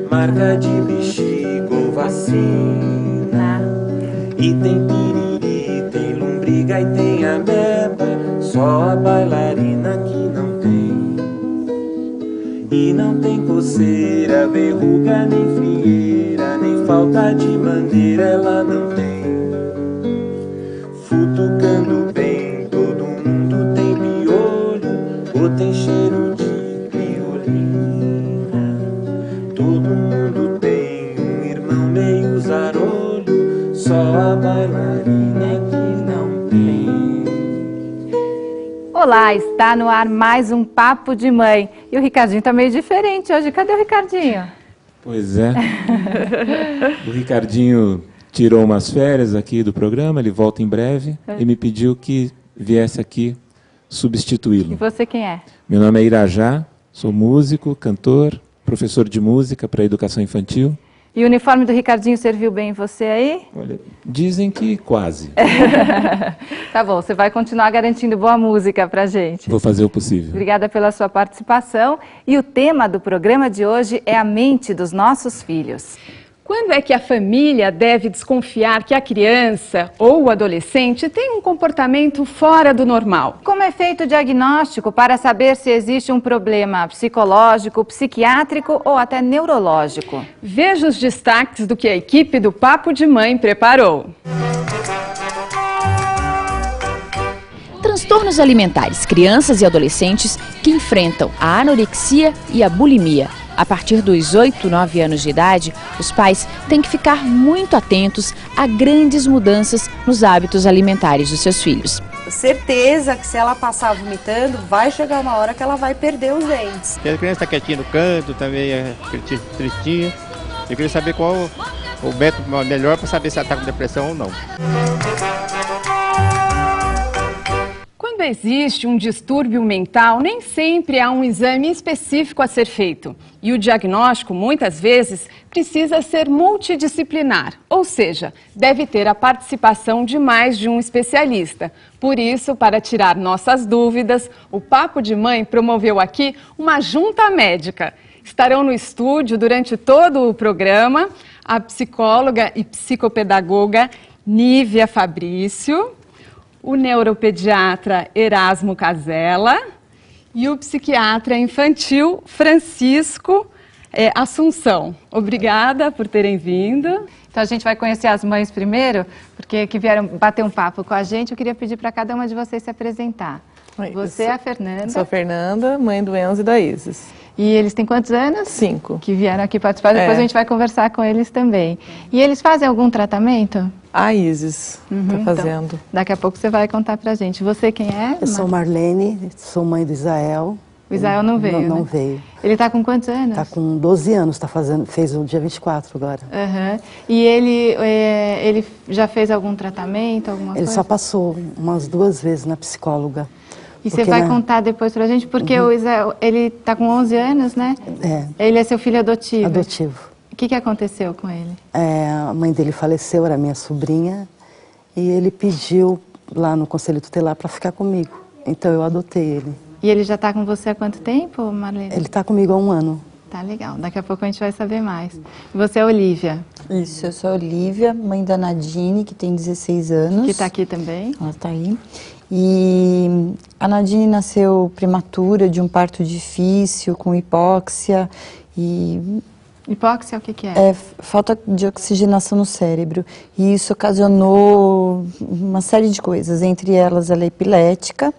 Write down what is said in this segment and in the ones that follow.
Marca de bexiga, vacina. E tem piriri, tem lombriga e tem ameba. Só a bailarina que não tem. E não tem coceira, verruga, nem frieira, nem falta de maneira ela não tem. Futucando bem, todo mundo tem piolho, ou tem cheiro de criolina. Todo mundo tem um irmão meio zarolho, só a bailarina que não tem. Olá, está no ar mais um Papo de Mãe. E o Ricardinho tá meio diferente hoje. Cadê o Ricardinho? Pois é. O Ricardinho tirou umas férias aqui do programa, ele volta em breve e me pediu que viesse aqui substituí-lo. E você quem é? Meu nome é Irajá, sou músico, cantor, professor de música para educação infantil. E o uniforme do Ricardinho serviu bem você aí? Olha, dizem que quase. Tá bom, você vai continuar garantindo boa música pra gente. Vou fazer o possível. Obrigada pela sua participação. E o tema do programa de hoje é a mente dos nossos filhos. Quando é que a família deve desconfiar que a criança ou o adolescente tem um comportamento fora do normal? Como é feito o diagnóstico para saber se existe um problema psicológico, psiquiátrico ou até neurológico? Veja os destaques do que a equipe do Papo de Mãe preparou. Transtornos alimentares, crianças e adolescentes que enfrentam a anorexia e a bulimia. A partir dos 8, 9 anos de idade, os pais têm que ficar muito atentos a grandes mudanças nos hábitos alimentares dos seus filhos. Certeza que se ela passar vomitando, vai chegar uma hora que ela vai perder os dentes. Se a criança está quietinha no canto, também é tristinha. Eu queria saber qual o método melhor para saber se ela está com depressão ou não. Quando existe um distúrbio mental, nem sempre há um exame específico a ser feito. E o diagnóstico, muitas vezes, precisa ser multidisciplinar, ou seja, deve ter a participação de mais de um especialista. Por isso, para tirar nossas dúvidas, o Papo de Mãe promoveu aqui uma junta médica. Estarão no estúdio durante todo o programa a psicóloga e psicopedagoga Nívia Fabrício, o neuropediatra Erasmo Casella e o psiquiatra infantil Francisco Assunção. Obrigada por terem vindo. Então a gente vai conhecer as mães primeiro, porque que vieram bater um papo com a gente. Eu queria pedir para cada uma de vocês se apresentar. Oi, você é a Fernanda. Sou a Fernanda, mãe do Enzo e da Isis. E eles têm quantos anos? 5. Que vieram aqui participar, depois a gente vai conversar com eles também. E eles fazem algum tratamento? A Isis está fazendo. Então, daqui a pouco você vai contar pra gente. Você quem é? Eu sou Marlene, sou mãe do Israel. O Israel não veio, Não né? veio. Ele está com quantos anos? Está com 12 anos, fez o dia 24 agora. E ele já fez algum tratamento, alguma coisa? Ele só passou umas 2 vezes na psicóloga. E você vai contar depois pra gente, porque o Israel, ele está com 11 anos, né? É. Ele é seu filho adotivo. Adotivo. O que aconteceu com ele? A mãe dele faleceu, era minha sobrinha, e ele pediu lá no Conselho Tutelar para ficar comigo. Então eu adotei ele. E ele já está com você há quanto tempo, Marlene? Ele está comigo há 1 ano. Tá legal, daqui a pouco a gente vai saber mais. E você é Olívia? Isso, eu sou a Olívia, mãe da Nadine, que tem 16 anos. Que está aqui também. Ela está aí. E a Nadine nasceu prematura, de um parto difícil, com hipóxia e... Hipóxia, o que é? É falta de oxigenação no cérebro. E isso ocasionou uma série de coisas, entre elas ela é epilética.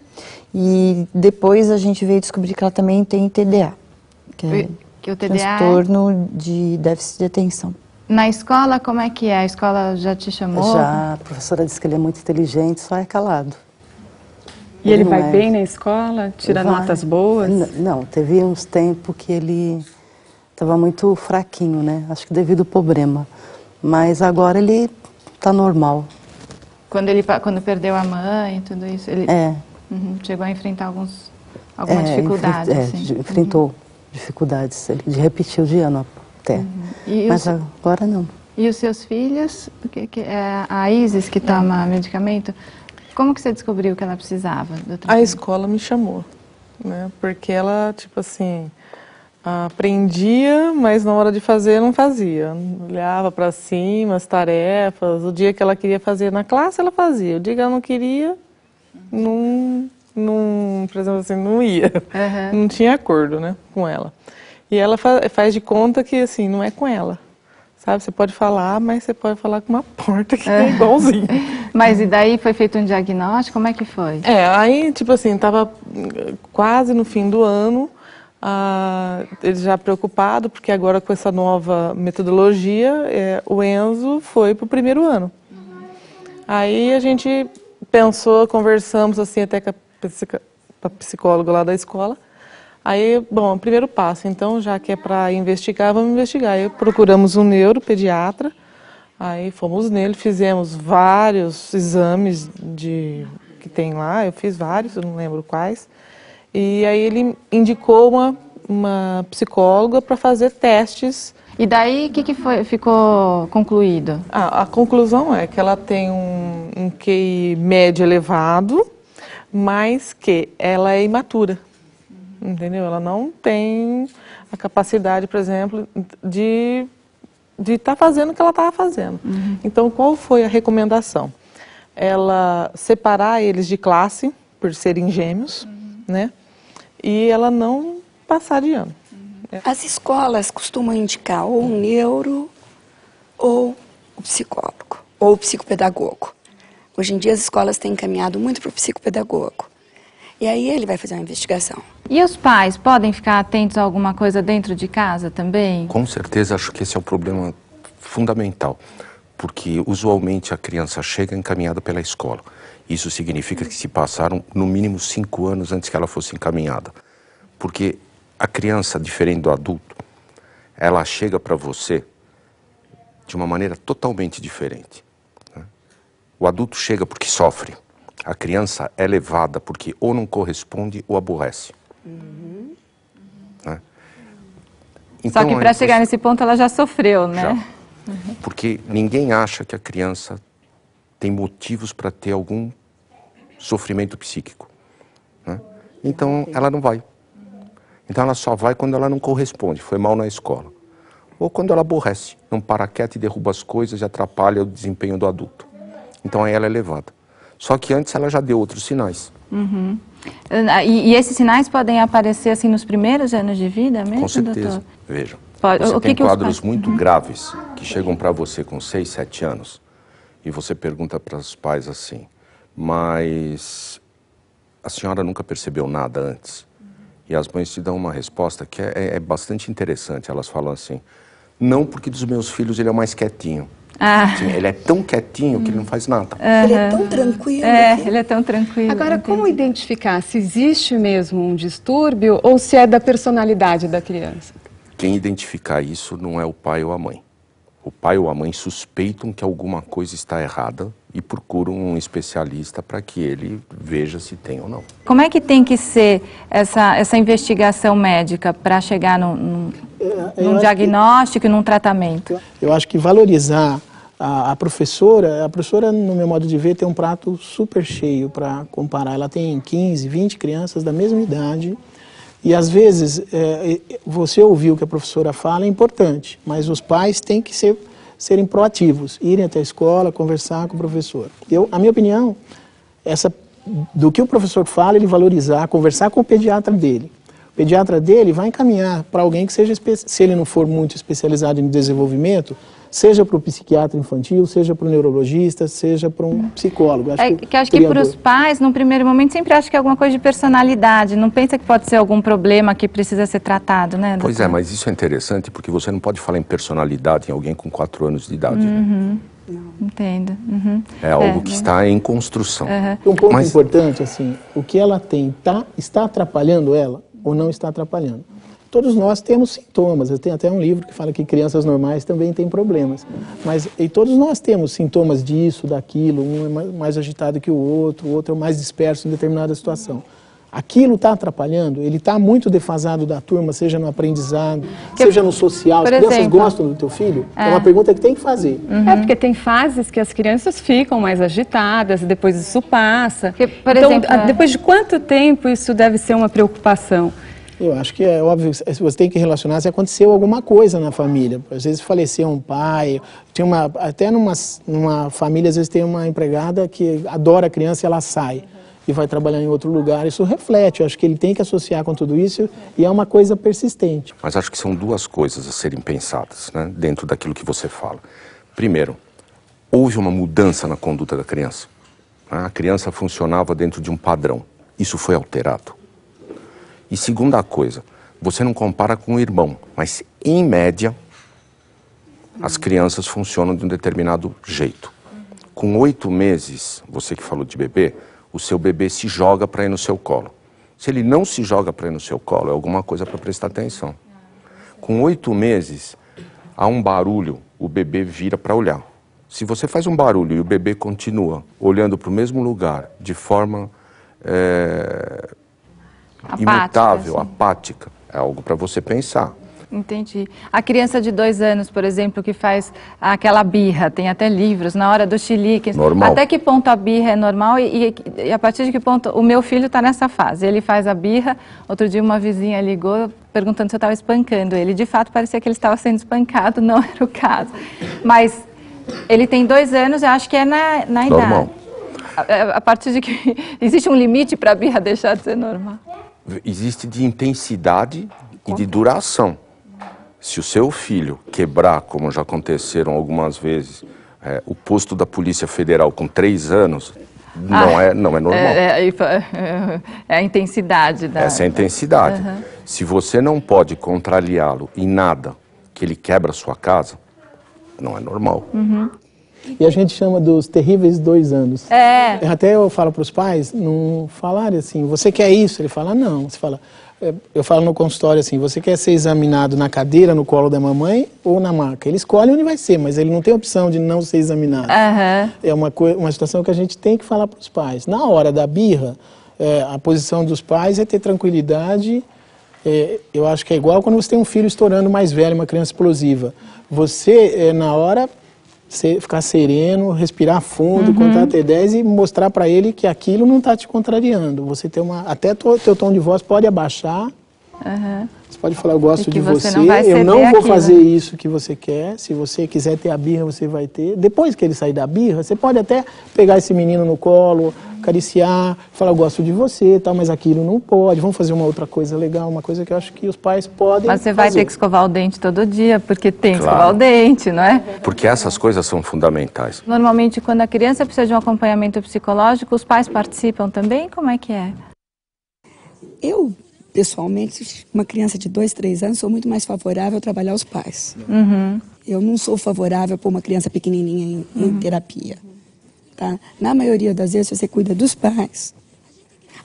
E depois a gente veio descobrir que ela também tem TDA, que é o TDA transtorno de déficit de atenção. Na escola, como é que é? A escola já te chamou? Já, a professora disse que ele é muito inteligente, só é calado. E ele vai bem na escola? Tira notas boas? Não, teve uns tempos que ele estava muito fraquinho, né? Acho que devido ao problema. Mas agora ele está normal. Quando perdeu a mãe e tudo isso, ele chegou a enfrentar alguma dificuldade? Enfrentou dificuldades. Ele repetiu de ano até. Mas agora não. E os seus filhos? A Isis, que toma medicamento, como que você descobriu que ela precisava do tratamento? A escola me chamou, né? Porque ela, tipo assim, aprendia, mas na hora de fazer não fazia. Olhava para cima, as tarefas, o dia que ela queria fazer na classe, ela fazia. O dia que ela não queria, por exemplo assim, não ia. Não tinha acordo, né, com ela. E ela faz de conta que, assim, não é com ela. Sabe, você pode falar, mas você pode falar com uma porta que é igualzinho. Mas e daí foi feito um diagnóstico? Como é que foi? Aí, tipo assim, tava quase no fim do ano, ele já preocupado, porque agora com essa nova metodologia, o Enzo foi pro primeiro ano. Aí a gente pensou, conversamos assim até com a psicóloga lá da escola. Aí, bom, primeiro passo, então, já que é para investigar, vamos investigar. Aí procuramos um neuropediatra, aí fomos nele, fizemos vários exames que tem lá, eu fiz vários, eu não lembro quais. E aí ele indicou uma psicóloga para fazer testes. E daí, o que ficou concluído? A conclusão é que ela tem um QI médio elevado, mas que ela é imatura. Entendeu? Ela não tem a capacidade, por exemplo, de estar fazendo o que ela estava fazendo. Então, qual foi a recomendação? Ela separar eles de classe, por serem gêmeos, né? E ela não passar de ano. As escolas costumam indicar ou um neuro, ou o psicólogo, ou o psicopedagogo. Hoje em dia as escolas têm encaminhado muito para o psicopedagogo. E aí ele vai fazer uma investigação. E os pais podem ficar atentos a alguma coisa dentro de casa também? Com certeza, acho que esse é o problema fundamental. Porque usualmente a criança chega encaminhada pela escola. Isso significa que se passaram no mínimo 5 anos antes que ela fosse encaminhada. Porque a criança, diferente do adulto, ela chega para você de uma maneira totalmente diferente. Né? O adulto chega porque sofre. A criança é levada porque ou não corresponde ou aborrece. Né? Então, só que para chegar nesse ponto ela já sofreu, né? Já. Porque ninguém acha que a criança tem motivos para ter algum sofrimento psíquico. Né? Então ela não vai. Então ela só vai quando ela não corresponde, foi mal na escola. Ou quando ela aborrece, não para quieta e derruba as coisas e atrapalha o desempenho do adulto. Então aí ela é levada. Só que antes ela já deu outros sinais. E esses sinais podem aparecer assim nos primeiros anos de vida mesmo, com certeza. Doutor? Veja, você tem quadros muito graves que chegam para você com 6, 7 anos e você pergunta para os pais assim, mas a senhora nunca percebeu nada antes? E as mães te dão uma resposta que é bastante interessante. Elas falam assim, não, porque dos meus filhos ele é o mais quietinho. Assim, ele é tão quietinho que ele não faz nada. Ele é tão tranquilo. Ele é tão tranquilo. Agora, como identificar se existe mesmo um distúrbio ou se é da personalidade da criança? Quem identificar isso não é o pai ou a mãe. O pai ou a mãe suspeitam que alguma coisa está errada e procuram um especialista para que ele veja se tem ou não. Como é que tem que ser essa investigação médica para chegar num diagnóstico e num tratamento? Eu acho que valorizar a professora, no meu modo de ver, tem um prato super cheio para comparar. Ela tem 15, 20 crianças da mesma idade e às vezes você ouvir o que a professora fala é importante, mas os pais têm que serem proativos, irem até a escola, conversar com o professor. A minha opinião, do que o professor fala, ele valorizar, conversar com o pediatra dele. O pediatra dele vai encaminhar para alguém que seja, se ele não for muito especializado em desenvolvimento, seja para o psiquiatra infantil, seja para o neurologista, seja para um psicólogo. Acho que para os pais, num primeiro momento, sempre acho que é alguma coisa de personalidade. Não pensa que pode ser algum problema que precisa ser tratado, né, doutor? Pois é, mas isso é interessante porque você não pode falar em personalidade em alguém com 4 anos de idade. Né? Entendo. Uhum. É algo que está em construção. Um ponto importante, assim, o que ela tem está atrapalhando ela ou não está atrapalhando? Todos nós temos sintomas. Eu tenho até um livro que fala que crianças normais também têm problemas. E todos nós temos sintomas disso, daquilo, um é mais agitado que o outro é mais disperso em determinada situação. Aquilo está atrapalhando? Ele está muito defasado da turma, seja no aprendizado, seja no social. As crianças gostam do teu filho? É uma pergunta que tem que fazer. É porque tem fases que as crianças ficam mais agitadas, depois isso passa. Por então, exemplo, depois de quanto tempo isso deve ser uma preocupação? Eu acho que é óbvio que você tem que relacionar se aconteceu alguma coisa na família. Às vezes faleceu um pai, até numa família às vezes tem uma empregada que adora a criança e ela sai e vai trabalhar em outro lugar. Isso reflete, eu acho que ele tem que associar com tudo isso e é uma coisa persistente. Mas acho que são duas coisas a serem pensadas, né, dentro daquilo que você fala. Primeiro, houve uma mudança na conduta da criança. A criança funcionava dentro de um padrão. Isso foi alterado. E segunda coisa, você não compara com o irmão, mas em média, as crianças funcionam de um determinado jeito. Com 8 meses, você que falou de bebê, o seu bebê se joga para ir no seu colo. Se ele não se joga para ir no seu colo, é alguma coisa para prestar atenção. Com 8 meses, há um barulho, o bebê vira para olhar. Se você faz um barulho e o bebê continua olhando para o mesmo lugar, de forma imutável, apática, é algo para você pensar. Entendi. A criança de 2 anos, por exemplo, que faz aquela birra, tem até livros, na hora do chilique. Normal. Até que ponto a birra é normal e a partir de que ponto... O meu filho está nessa fase, ele faz a birra. Outro dia uma vizinha ligou perguntando se eu estava espancando ele. De fato, parecia que ele estava sendo espancado, não era o caso. Mas ele tem 2 anos, eu acho que é na Normal. idade. A partir de que... Existe um limite para a birra deixar de ser normal? Existe de intensidade e de duração. Se o seu filho quebrar, como já aconteceram algumas vezes, o posto da Polícia Federal com 3 anos, não é normal. É a intensidade da... Essa é a intensidade. Se você não pode contrariá-lo em nada, que ele quebra a sua casa, não é normal. E a gente chama dos terríveis 2 anos. Até eu falo para os pais não falarem assim, você quer isso? Ele fala, não. Você fala, eu falo no consultório assim, você quer ser examinado na cadeira, no colo da mamãe ou na maca? Ele escolhe onde vai ser, mas ele não tem opção de não ser examinado. É uma situação que a gente tem que falar para os pais. Na hora da birra, a posição dos pais é ter tranquilidade. Eu acho que é igual quando você tem um filho estourando mais velho, uma criança explosiva. Você, na hora... ficar sereno, respirar fundo, contar até 10 e mostrar para ele que aquilo não está te contrariando. Você tem até teu tom de voz pode abaixar. Você pode falar, eu gosto de você, eu não vou fazer isso que você quer. Se você quiser ter a birra, você vai ter. Depois que ele sair da birra, você pode até pegar esse menino no colo, acariciar, falar, eu gosto de você, tal, mas aquilo não pode. Vamos fazer uma outra coisa legal, uma coisa que eu acho que os pais podem Mas você vai ter que escovar o dente todo dia, porque tem que escovar o dente, não é? Porque essas coisas são fundamentais. Normalmente, quando a criança precisa de um acompanhamento psicológico, os pais participam também? Como é que é? Eu, pessoalmente, uma criança de 2, 3 anos, sou muito mais favorável a trabalhar os pais. Eu não sou favorável para uma criança pequenininha em terapia. Tá? Na maioria das vezes, você cuida dos pais.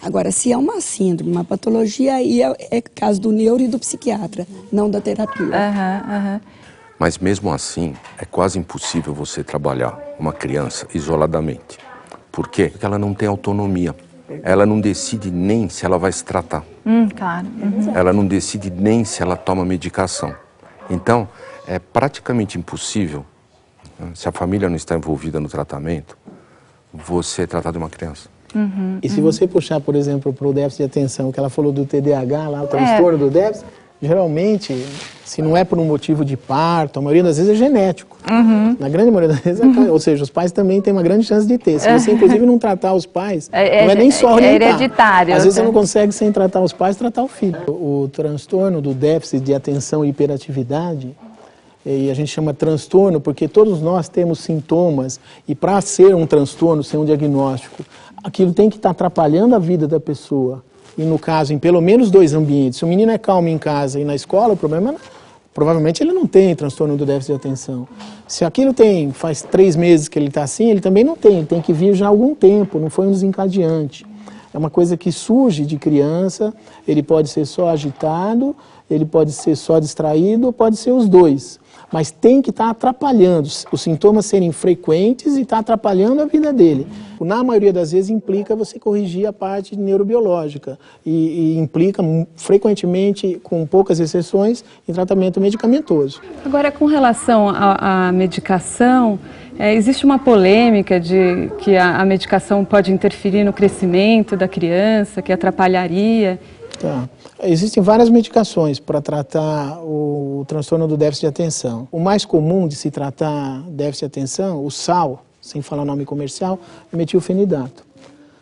Agora, se é uma síndrome, uma patologia, aí é caso do neuro e do psiquiatra, não da terapia. Mas mesmo assim, é quase impossível você trabalhar uma criança isoladamente. Por quê? Porque ela não tem autonomia. Ela não decide nem se ela vai se tratar. Claro. Ela não decide nem se ela toma medicação. Então, é praticamente impossível, se a família não está envolvida no tratamento, você tratar de uma criança. E se você puxar, por exemplo, para o déficit de atenção, que ela falou do TDAH, lá, o transtorno do déficit, geralmente, se não é por um motivo de parto, a maioria das vezes é genético. Na grande maioria das vezes, ou seja, os pais também têm uma grande chance de ter. Se você, inclusive, não tratar os pais, não é nem só orientar. É hereditário. Às vezes você não consegue, sem tratar os pais, tratar o filho. O transtorno do déficit de atenção e hiperatividade, e a gente chama transtorno porque todos nós temos sintomas, e para ser um transtorno, ser um diagnóstico, aquilo tem que estar atrapalhando a vida da pessoa. E no caso, em pelo menos 2 ambientes. Se o menino é calmo em casa e na escola, o problema provavelmente ele não tem transtorno do déficit de atenção. Se aquilo faz 3 meses que ele está assim, ele também não tem, ele tem que vir já há algum tempo, não foi um desencadeante. É uma coisa que surge de criança, ele pode ser só agitado, ele pode ser só distraído, pode ser os dois. Mas tem que estar atrapalhando, os sintomas serem frequentes e estar atrapalhando a vida dele. Na maioria das vezes implica você corrigir a parte neurobiológica e implica frequentemente, com poucas exceções, em tratamento medicamentoso. Agora, com relação à medicação, existe uma polêmica de que a medicação pode interferir no crescimento da criança, que atrapalharia. Tá. Existem várias medicações para tratar o transtorno do déficit de atenção. O mais comum de se tratar déficit de atenção, o SAL, sem falar nome comercial, é metilfenidato.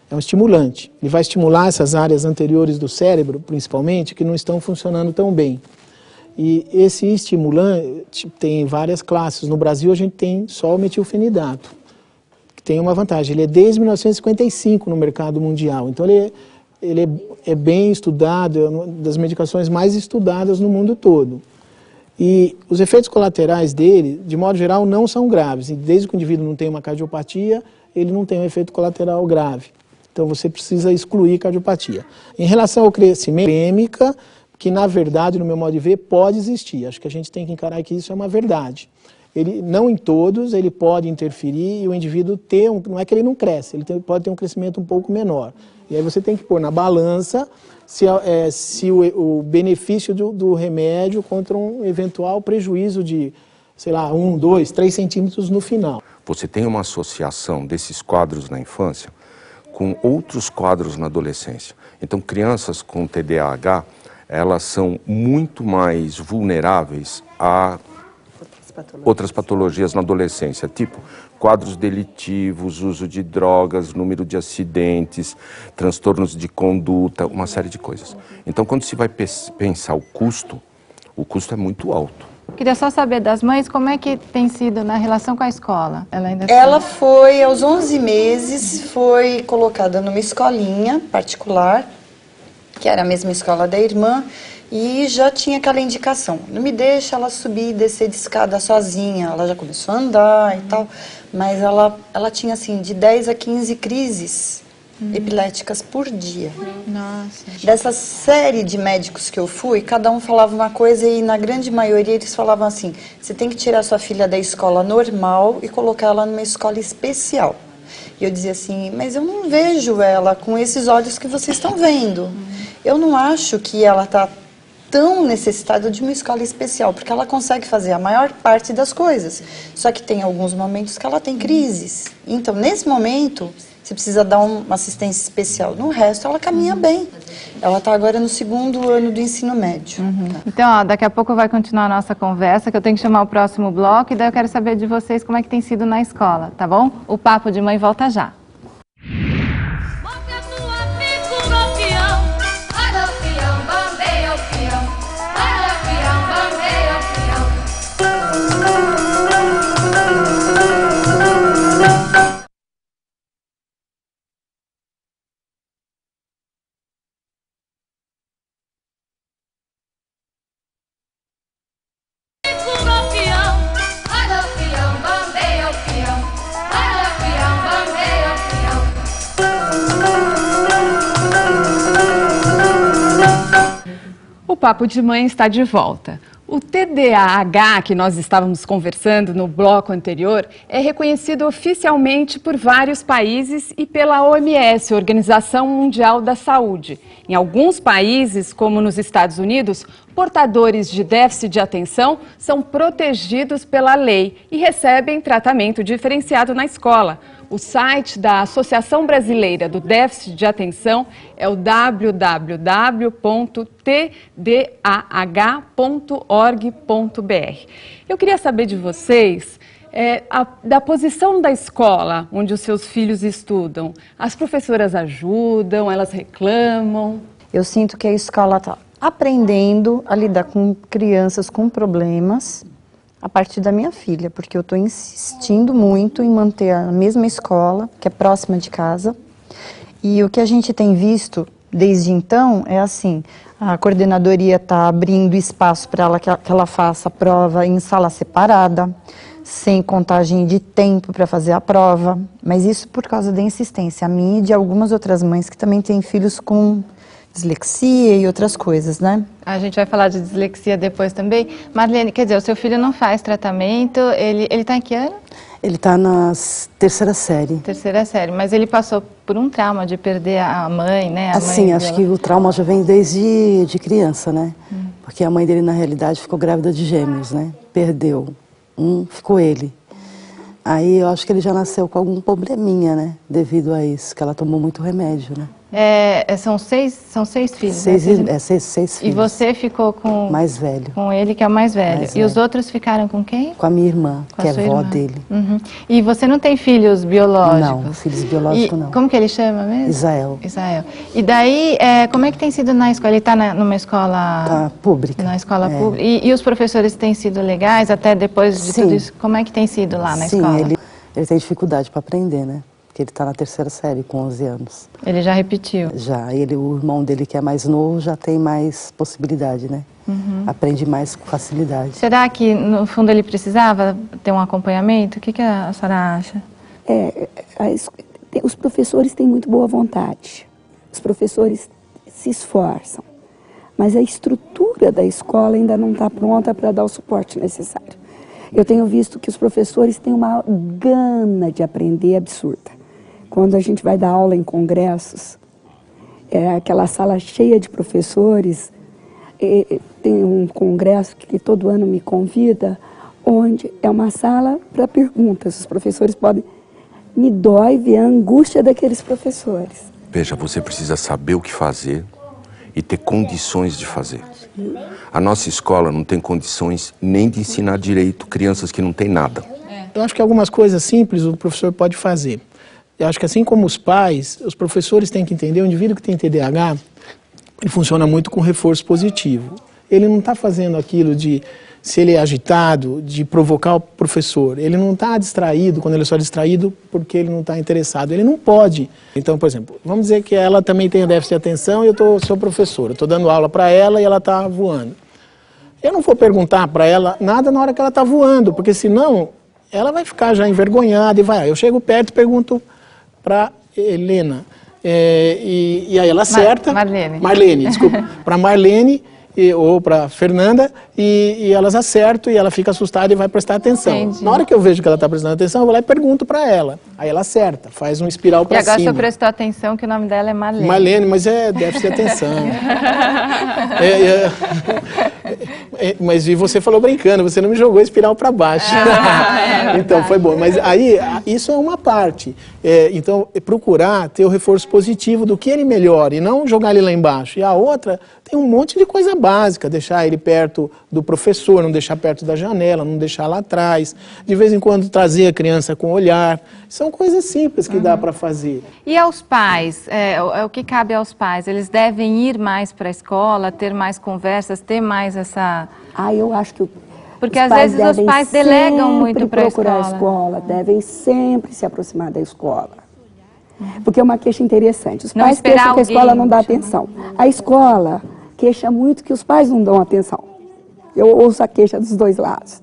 É um estimulante. Ele vai estimular essas áreas anteriores do cérebro, principalmente, que não estão funcionando tão bem. E esse estimulante tem várias classes. No Brasil a gente tem só o metilfenidato, que tem uma vantagem. Ele é desde 1955 no mercado mundial. Então ele é bem estudado, é uma das medicações mais estudadas no mundo todo. E os efeitos colaterais dele, de modo geral, não são graves. E desde que o indivíduo não tem uma cardiopatia, ele não tem um efeito colateral grave. Então você precisa excluir cardiopatia. Em relação ao crescimento, isquêmica, que na verdade, no meu modo de ver, pode existir. Acho que a gente tem que encarar que isso é uma verdade. Ele, não em todos, ele pode interferir e o indivíduo ter, não é que ele não cresce, ele pode ter um crescimento um pouco menor. E aí você tem que pôr na balança se o benefício do remédio contra um eventual prejuízo de, sei lá, 1, 2, 3 centímetros no final. Você tem uma associação desses quadros na infância com outros quadros na adolescência. Então, crianças com TDAH, elas são muito mais vulneráveis a outras patologias na adolescência, tipo quadros delitivos, uso de drogas, número de acidentes, transtornos de conduta, uma série de coisas. Então, quando se vai pensar o custo é muito alto. Queria só saber das mães, como é que tem sido na relação com a escola? Ela foi, aos 11 meses, foi colocada numa escolinha particular, que era a mesma escola da irmã, e já tinha aquela indicação, não me deixa ela subir e descer de escada sozinha. Ela já começou a andar e tal, mas ela tinha assim de 10 a 15 crises epiléticas por dia. Nossa. Dessa série de médicos que eu fui, cada um falava uma coisa e na grande maioria eles falavam assim, você tem que tirar sua filha da escola normal e colocar ela numa escola especial. E eu dizia assim, mas eu não vejo ela com esses olhos que vocês estão vendo. Eu não acho que ela está tão necessitada de uma escola especial, porque ela consegue fazer a maior parte das coisas. Só que tem alguns momentos que ela tem crises. Então, nesse momento, você precisa dar uma assistência especial. No resto, ela caminha bem. Ela está agora no 2º ano do ensino médio. Então, ó, daqui a pouco vai continuar a nossa conversa, que eu tenho que chamar o próximo bloco, e daí eu quero saber de vocês como é que tem sido na escola, tá bom? O Papo de Mãe volta já. O Papo de Mãe está de volta. O TDAH, que nós estávamos conversando no bloco anterior, é reconhecido oficialmente por vários países e pela OMS, Organização Mundial da Saúde. Em alguns países, como nos Estados Unidos, portadores de déficit de atenção são protegidos pela lei e recebem tratamento diferenciado na escola. O site da Associação Brasileira do Déficit de Atenção é o www.tdah.org.br. Eu queria saber de vocês da posição da escola onde os seus filhos estudam. As professoras ajudam, elas reclamam? Eu sinto que a escola está aprendendo a lidar com crianças com problemas a partir da minha filha, porque eu estou insistindo muito em manter a mesma escola, que é próxima de casa. E o que a gente tem visto Desde então, é assim, a coordenadoria está abrindo espaço para ela que ela faça a prova em sala separada, sem contagem de tempo para fazer a prova, mas isso por causa da insistência, a minha e de algumas outras mães que também têm filhos com dislexia e outras coisas, né? A gente vai falar de dislexia depois também. Marlene, quer dizer, o seu filho não faz tratamento, ele está em que ano? Ele está na terceira série. Terceira série, mas ele passou por um trauma de perder a mãe, né? Assim, acho que o trauma já vem desde de criança, né? Porque a mãe dele, na realidade, ficou grávida de gêmeos, né? Perdeu. Ficou ele. Aí eu acho que ele já nasceu com algum probleminha, né? Devido a isso, que ela tomou muito remédio, né? São seis filhos. Seis filhos. E você ficou com... Mais velho. Com ele, que é o mais velho. E os outros ficaram com quem? Com a minha irmã, que é avó dele. E você não tem filhos biológicos? Não, filhos biológicos não. Como que ele chama mesmo? Israel. Israel. E daí, como é que tem sido na escola? Ele está numa escola... Tá, pública. Na escola pública. E os professores têm sido legais até depois de tudo isso? Como é que tem sido lá na escola? Sim, ele tem dificuldade para aprender, né? Porque ele está na terceira série, com 11 anos. Ele já repetiu? Já. O irmão dele, que é mais novo, já tem mais possibilidade, né? Aprende mais com facilidade. Será que, no fundo, ele precisava ter um acompanhamento? O que a senhora acha? Os professores têm muito boa vontade. Os professores se esforçam. Mas a estrutura da escola ainda não está pronta para dar o suporte necessário. Eu tenho visto que os professores têm uma gana de aprender absurda. Quando a gente vai dar aula em congressos, aquela sala cheia de professores, tem um congresso que todo ano me convida, onde é uma sala para perguntas. Os professores podem... Me dói ver a angústia daqueles professores. Veja, você precisa saber o que fazer e ter condições de fazer. A nossa escola não tem condições nem de ensinar direito crianças que não têm nada. Eu acho que algumas coisas simples o professor pode fazer. Eu acho que assim como os pais, os professores têm que entender, o indivíduo que tem TDAH, ele funciona muito com reforço positivo. Ele não está fazendo aquilo de, se ele é agitado, de provocar o professor. Ele não está distraído, quando ele é só distraído, porque ele não está interessado. Ele não pode. Então, por exemplo, vamos dizer que ela também tem déficit de atenção e eu sou professor. Eu estou dando aula para ela e ela está voando. Eu não vou perguntar para ela nada na hora que ela está voando, porque senão ela vai ficar já envergonhada e vai. Eu chego perto e pergunto para Helena. E aí ela acerta. Marlene, desculpa. Para Marlene ou para Fernanda, e elas acertam e ela fica assustada e vai prestar atenção. Entendi. Na hora que eu vejo que ela está prestando atenção, eu vou lá e pergunto para ela. Aí ela acerta, faz um espiral para cima. E agora você prestou atenção que o nome dela é Marlene. Marlene, mas deve ser atenção. Mas e você falou brincando, você não me jogou espiral para baixo. Então foi bom. Mas aí, isso é uma parte. Então, procurar ter o reforço positivo do que ele melhora e não jogar ele lá embaixo. E a outra, tem um monte de coisa básica, deixar ele perto do professor, não deixar perto da janela, não deixar lá atrás. De vez em quando trazer a criança com o olhar. São coisas simples que dá para fazer. E aos pais, o que cabe aos pais? Eles devem ir mais para a escola, ter mais conversas, ter mais essa... eu acho que porque às vezes os pais delegam muito para a escola. Devem sempre se aproximar da escola. Porque é uma queixa interessante. Os pais queixam que a escola não dá atenção. A escola queixa muito que os pais não dão atenção. Eu ouço a queixa dos dois lados.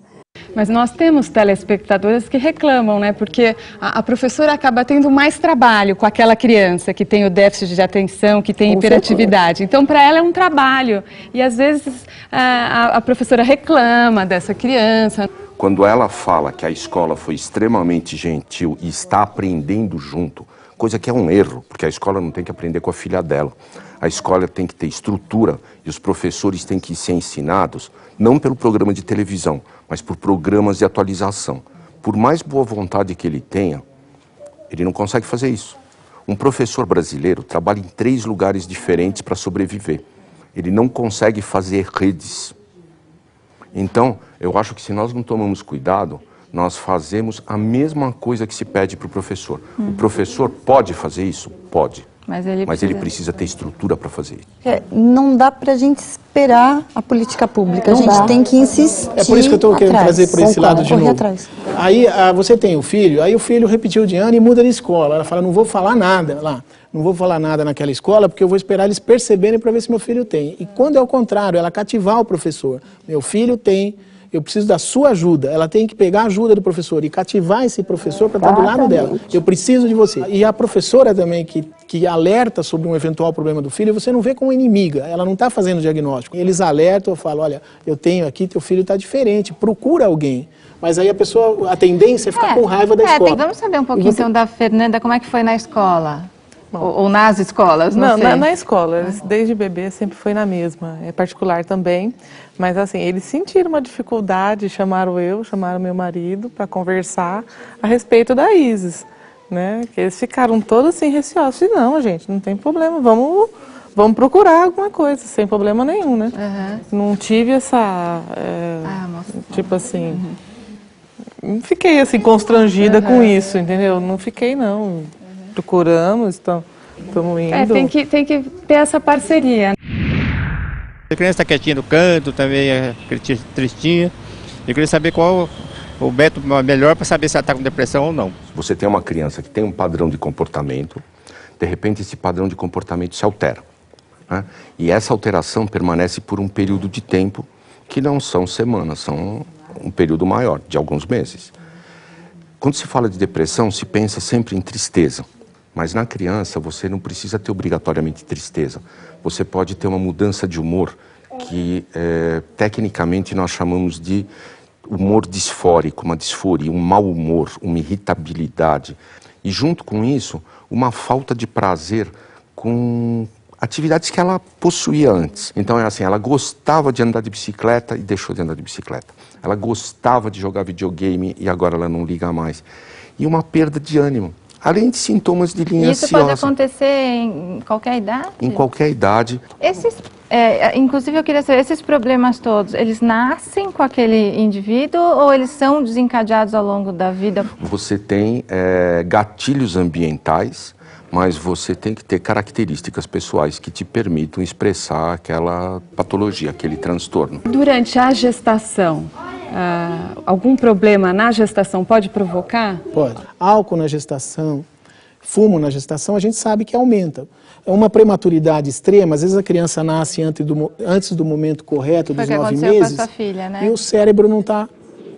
Mas nós temos telespectadores que reclamam, né? Porque a professora acaba tendo mais trabalho com aquela criança que tem o déficit de atenção, que tem hiperatividade. Então, para ela é um trabalho. E às vezes a professora reclama dessa criança. Quando ela fala que a escola foi extremamente gentil e está aprendendo junto, coisa que é um erro, porque a escola não tem que aprender com a filha dela. A escola tem que ter estrutura e os professores têm que ser ensinados, não pelo programa de televisão, mas por programas de atualização. Por mais boa vontade que ele tenha, ele não consegue fazer isso. Um professor brasileiro trabalha em 3 lugares diferentes para sobreviver. Ele não consegue fazer redes. Então, eu acho que se nós não tomamos cuidado, nós fazemos a mesma coisa que se pede para o professor. O professor pode fazer isso? Pode. Mas ele precisa ter estrutura para fazer isso. Não dá para a gente esperar a política pública, a gente tem que insistir. É por isso que eu estou querendo trazer por esse lado de novo. Aí você tem o filho, aí o filho repetiu de ano e muda de escola. Ela fala, não vou falar nada lá. não vou falar nada naquela escola porque eu vou esperar eles perceberem para ver se meu filho tem. E quando é o contrário, ela cativar o professor. Meu filho tem, eu preciso da sua ajuda. Ela tem que pegar a ajuda do professor e cativar esse professor para estar do lado dela. Eu preciso de você. E a professora também que alerta sobre um eventual problema do filho, você não vê como inimiga, ela não está fazendo diagnóstico. Eles alertam, eu falo, olha, eu tenho aqui, teu filho está diferente, procura alguém. Mas aí a tendência é ficar com raiva da escola. Vamos saber um pouquinho então da Fernanda, como é que foi na escola? Ou nas escolas, não sei. Na escola, eles, desde bebê sempre foi na mesma, é particular também. Mas assim, eles sentiram uma dificuldade, chamaram meu marido para conversar a respeito da Isis, né? Que eles ficaram todos assim receosos. Não, gente, não tem problema, vamos procurar alguma coisa, sem problema nenhum, né? Não tive essa, tipo assim... Não fiquei assim constrangida com isso, entendeu? Não fiquei não. Procuramos, estamos indo. Tem que ter essa parceria. A criança está quietinha no canto, também tristinha. Eu queria saber qual o método melhor para saber se ela está com depressão ou não. Você tem uma criança que tem um padrão de comportamento, de repente esse padrão de comportamento se altera, né? E essa alteração permanece por um período de tempo que não são semanas, são um período maior, de alguns meses. Quando se fala de depressão, se pensa sempre em tristeza. Mas na criança, você não precisa ter obrigatoriamente tristeza. Você pode ter uma mudança de humor que, tecnicamente, nós chamamos de humor disfórico, uma disforia, um mau humor, uma irritabilidade. E, junto com isso, uma falta de prazer com atividades que ela possuía antes. Então, é assim, ela gostava de andar de bicicleta e deixou de andar de bicicleta. Ela gostava de jogar videogame e agora ela não liga mais. E uma perda de ânimo. Além de sintomas de linha ansiosa. Isso pode acontecer em qualquer idade? Em qualquer idade. Inclusive, eu queria saber, esses problemas todos, eles nascem com aquele indivíduo ou eles são desencadeados ao longo da vida? Você tem gatilhos ambientais, mas você tem que ter características pessoais que te permitam expressar aquela patologia, aquele transtorno. Durante a gestação, algum problema na gestação pode provocar? Pode. Álcool na gestação, fumo na gestação, a gente sabe que aumenta. É uma prematuridade extrema, às vezes a criança nasce antes do momento correto, dos 9 meses, com a sua filha, né? E o cérebro não está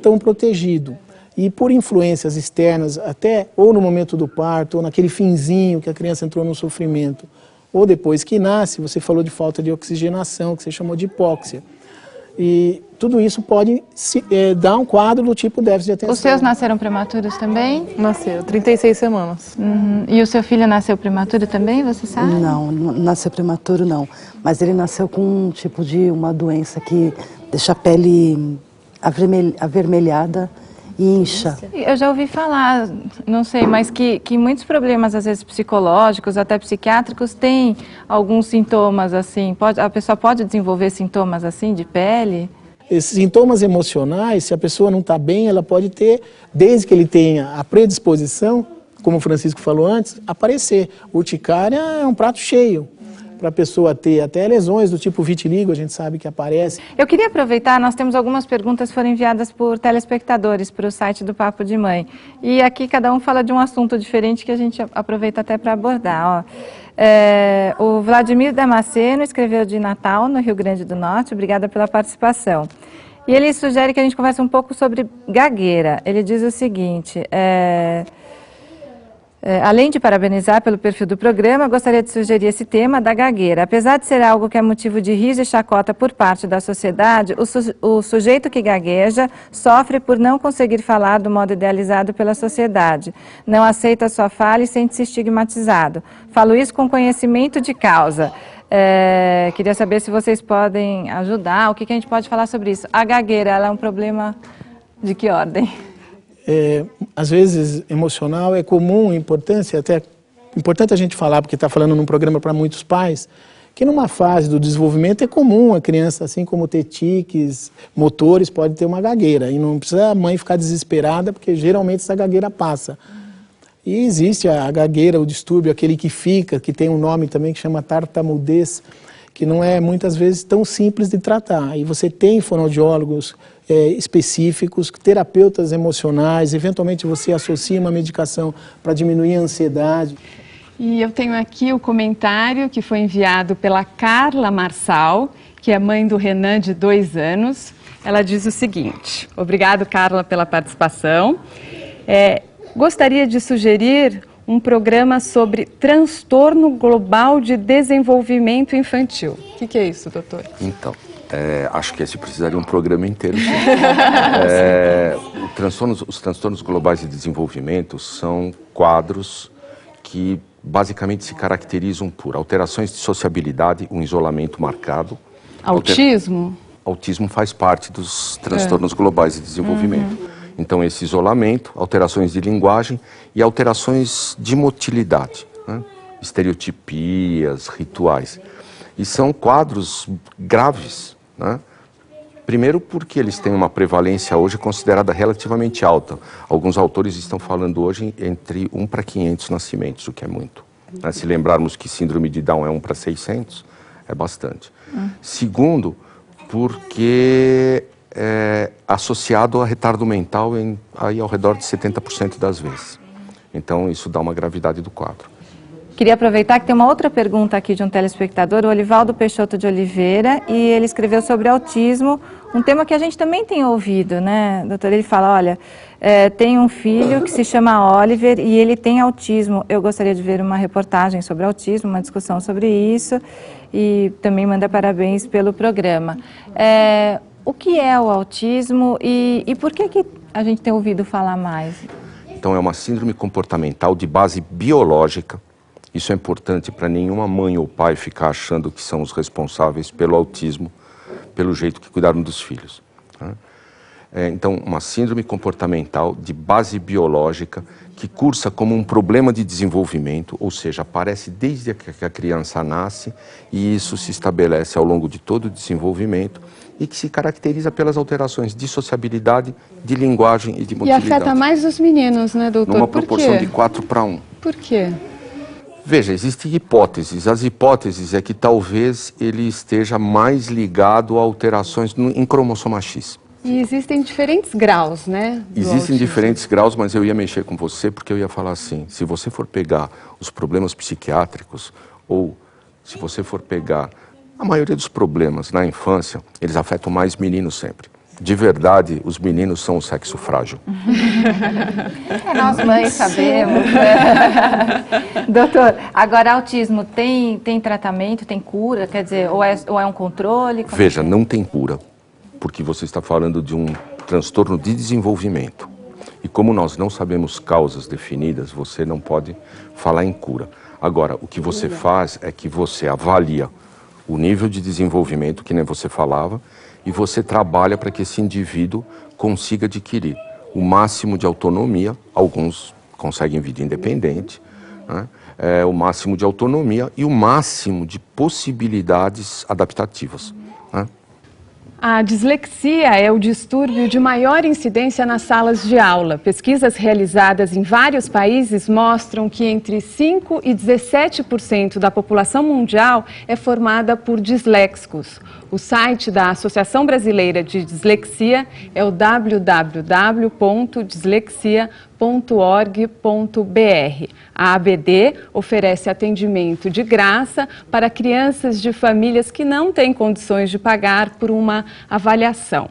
tão protegido. E por influências externas, até ou no momento do parto, ou naquele finzinho que a criança entrou no sofrimento, ou depois que nasce, você falou de falta de oxigenação, que você chamou de hipóxia. E tudo isso pode dar um quadro do tipo déficit de atenção. Os seus nasceram prematuros também? Nasceu, 36 semanas. E o seu filho nasceu prematuro também, você sabe? Não nasceu prematuro não. Mas ele nasceu com um tipo de uma doença que deixa a pele avermelhada e incha. Eu já ouvi falar, não sei, mas que muitos problemas, às vezes psicológicos, até psiquiátricos, têm alguns sintomas assim. A pessoa pode desenvolver sintomas assim de pele? Esses sintomas emocionais, se a pessoa não está bem, ela pode ter, desde que ele tenha a predisposição, como o Francisco falou antes, aparecer. Urticária é um prato cheio para a pessoa ter até lesões do tipo vitiligo, a gente sabe que aparece. Eu queria aproveitar, nós temos algumas perguntas que foram enviadas por telespectadores para o site do Papo de Mãe. E aqui cada um fala de um assunto diferente que a gente aproveita até para abordar. O Vladimir Damasceno escreveu de Natal, no Rio Grande do Norte. Obrigada pela participação. E ele sugere que a gente converse um pouco sobre gagueira. Ele diz o seguinte... além de parabenizar pelo perfil do programa, gostaria de sugerir esse tema da gagueira. Apesar de ser algo que é motivo de riso e chacota por parte da sociedade, o sujeito que gagueja sofre por não conseguir falar do modo idealizado pela sociedade. Não aceita a sua fala e sente-se estigmatizado. Falo isso com conhecimento de causa. Queria saber se vocês podem ajudar, o que a gente pode falar sobre isso. A gagueira, ela é um problema de que ordem? Às vezes emocional é comum, importante a gente falar, porque está falando num programa para muitos pais, que numa fase do desenvolvimento é comum a criança, assim como ter tiques motores, pode ter uma gagueira. E não precisa a mãe ficar desesperada, porque geralmente essa gagueira passa. E existe a gagueira, o distúrbio, aquele que fica, que tem um nome também que chama tartamudez, que não é muitas vezes tão simples de tratar. E você tem fonoaudiólogos específicos, terapeutas emocionais, eventualmente você associa uma medicação para diminuir a ansiedade. E eu tenho aqui o comentário que foi enviado pela Carla Marçal, que é mãe do Renan, de 2 anos. Ela diz o seguinte: obrigado, Carla, pela participação. Gostaria de sugerir um programa sobre transtorno global de desenvolvimento infantil. O que é isso, doutor? Então, acho que esse precisaria um programa inteiro. Os transtornos globais de desenvolvimento são quadros que basicamente se caracterizam por alterações de sociabilidade, um isolamento marcado. Autismo? Autismo faz parte dos transtornos globais de desenvolvimento. Então, esse isolamento, alterações de linguagem e alterações de motilidade, né? Estereotipias, rituais. E são quadros graves, né? Primeiro porque eles têm uma prevalência hoje considerada relativamente alta. Alguns autores estão falando hoje entre 1 para 500 nascimentos, o que é muito. Né? Se lembrarmos que síndrome de Down é 1 para 600, é bastante. Segundo, porque associado a retardo mental aí ao redor de 70% das vezes. Então, isso dá uma gravidade do quadro. Queria aproveitar que tem uma outra pergunta aqui de um telespectador, o Olivaldo Peixoto de Oliveira, e ele escreveu sobre autismo, um tema que a gente também tem ouvido, né, doutor? Ele fala, olha, tem um filho que se chama Oliver e ele tem autismo. Eu gostaria de ver uma reportagem sobre autismo, uma discussão sobre isso, e também manda parabéns pelo programa. O que é o autismo e por que a gente tem ouvido falar mais? Então, é uma síndrome comportamental de base biológica. Isso é importante para nenhuma mãe ou pai ficar achando que são os responsáveis pelo autismo, pelo jeito que cuidaram dos filhos. Então, uma síndrome comportamental de base biológica que cursa como um problema de desenvolvimento, ou seja, aparece desde que a criança nasce e isso se estabelece ao longo de todo o desenvolvimento e que se caracteriza pelas alterações de sociabilidade, de linguagem e de motilidade. E afeta mais os meninos, né, doutor? Numa proporção de 4 para 1. Por quê? Veja, existem hipóteses. As hipóteses é que talvez ele esteja mais ligado a alterações em cromossoma X. E existem diferentes graus, né? Existem diferentes graus, mas eu ia mexer com você porque eu ia falar assim, se você for pegar os problemas psiquiátricos ou se você for pegar a maioria dos problemas na infância, eles afetam mais meninos sempre. De verdade, os meninos são o sexo frágil. Nós mães sabemos. Doutor, agora autismo tem tratamento, tem cura? Quer dizer, ou é um controle? Veja, não tem cura, porque você está falando de um transtorno de desenvolvimento. E como nós não sabemos causas definidas, você não pode falar em cura. Agora, o que você faz é que você avalia o nível de desenvolvimento, que nem você falava, e você trabalha para que esse indivíduo consiga adquirir o máximo de autonomia, alguns conseguem vida independente, né? O máximo de autonomia e o máximo de possibilidades adaptativas, né? A dislexia é o distúrbio de maior incidência nas salas de aula. Pesquisas realizadas em vários países mostram que entre 5% e 17% da população mundial é formada por disléxicos. O site da Associação Brasileira de Dislexia é o www.dislexia.org.br. A ABD oferece atendimento de graça para crianças de famílias que não têm condições de pagar por uma avaliação.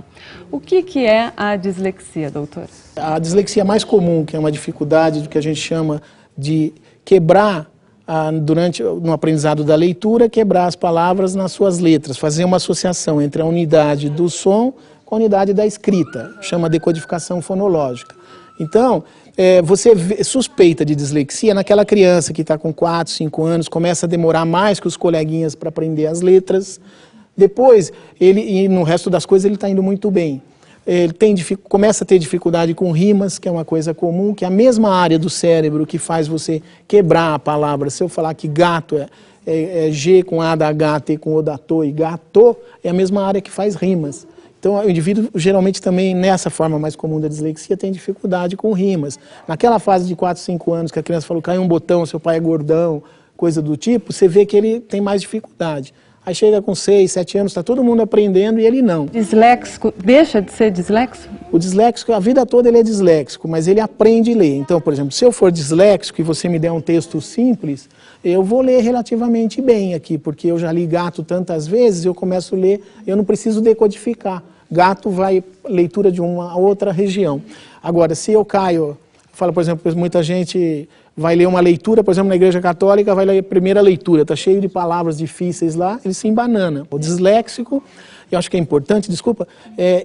O que é a dislexia, doutor? A dislexia mais comum, que é uma dificuldade do que a gente chama de quebrar no aprendizado da leitura, quebrar as palavras nas suas letras, fazer uma associação entre a unidade do som com a unidade da escrita, chama decodificação fonológica. Então, você suspeita de dislexia naquela criança que está com 4, 5 anos, começa a demorar mais que os coleguinhas para aprender as letras, depois, e no resto das coisas ele está indo muito bem. Ele começa a ter dificuldade com rimas, que é uma coisa comum, que é a mesma área do cérebro que faz você quebrar a palavra. Se eu falar que gato é G com A da H, T com O da To e gato, é a mesma área que faz rimas. Então, o indivíduo, geralmente, também, nessa forma mais comum da dislexia, tem dificuldade com rimas. Naquela fase de 4, 5 anos, que a criança falou, caiu um botão, seu pai é gordão, coisa do tipo, você vê que ele tem mais dificuldade. Aí chega com 6, 7 anos, está todo mundo aprendendo e ele não. Disléxico, deixa de ser disléxico? O disléxico, a vida toda ele é disléxico, mas ele aprende a ler. Então, por exemplo, se eu for disléxico e você me der um texto simples, eu vou ler relativamente bem aqui, porque eu já li gato tantas vezes, eu começo a ler, eu não preciso decodificar. Gato vai leitura de uma outra região. Agora, se eu caio, falo, por exemplo, muita gente vai ler uma leitura, por exemplo, na Igreja Católica, vai ler a primeira leitura, está cheio de palavras difíceis lá, ele se embanana. O disléxico, eu acho que é importante, desculpa,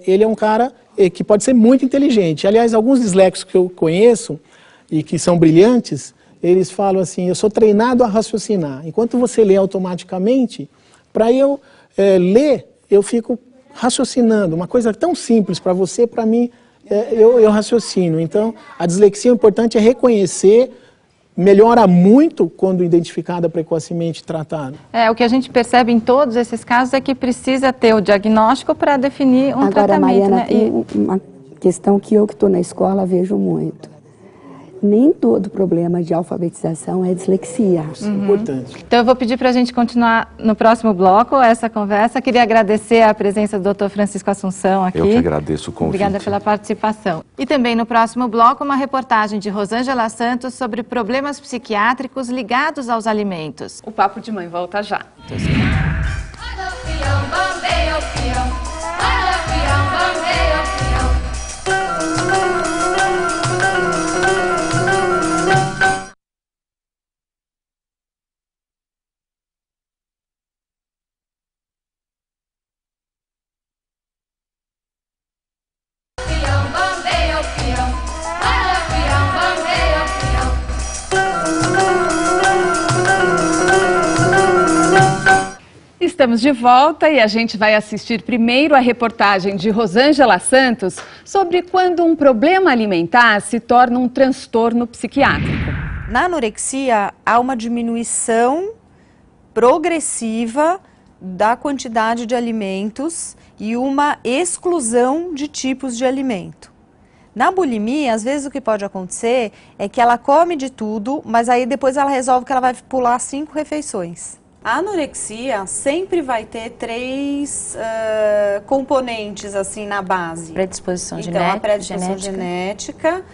ele é um cara que pode ser muito inteligente. Aliás, alguns disléxicos que eu conheço e que são brilhantes, eles falam assim, eu sou treinado a raciocinar. Enquanto você lê automaticamente, para eu ler, eu fico raciocinando. Uma coisa tão simples para você, para mim, eu raciocino. Então, a dislexia, o importante é reconhecer, melhora muito quando identificada precocemente e tratada. O que a gente percebe em todos esses casos é que precisa ter o diagnóstico para definir um tratamento. Agora, Mariana, né? tem uma questão que eu que estou na escola vejo muito. Nem todo problema de alfabetização é dislexia. Importante. Então eu vou pedir para a gente continuar no próximo bloco essa conversa. Queria agradecer a presença do Dr. Francisco Assunção aqui. Eu que agradeço o convite. Obrigada pela participação. E também no próximo bloco uma reportagem de Rosângela Santos sobre problemas psiquiátricos ligados aos alimentos. O Papo de Mãe volta já. Estamos de volta e a gente vai assistir primeiro a reportagem de Rosângela Santos sobre quando um problema alimentar se torna um transtorno psiquiátrico. Na anorexia, há uma diminuição progressiva da quantidade de alimentos e uma exclusão de tipos de alimento. Na bulimia, às vezes o que pode acontecer é que ela come de tudo, mas aí depois ela resolve que ela vai pular 5 refeições. A anorexia sempre vai ter 3 componentes assim na base. Predisposição então, a predisposição genética,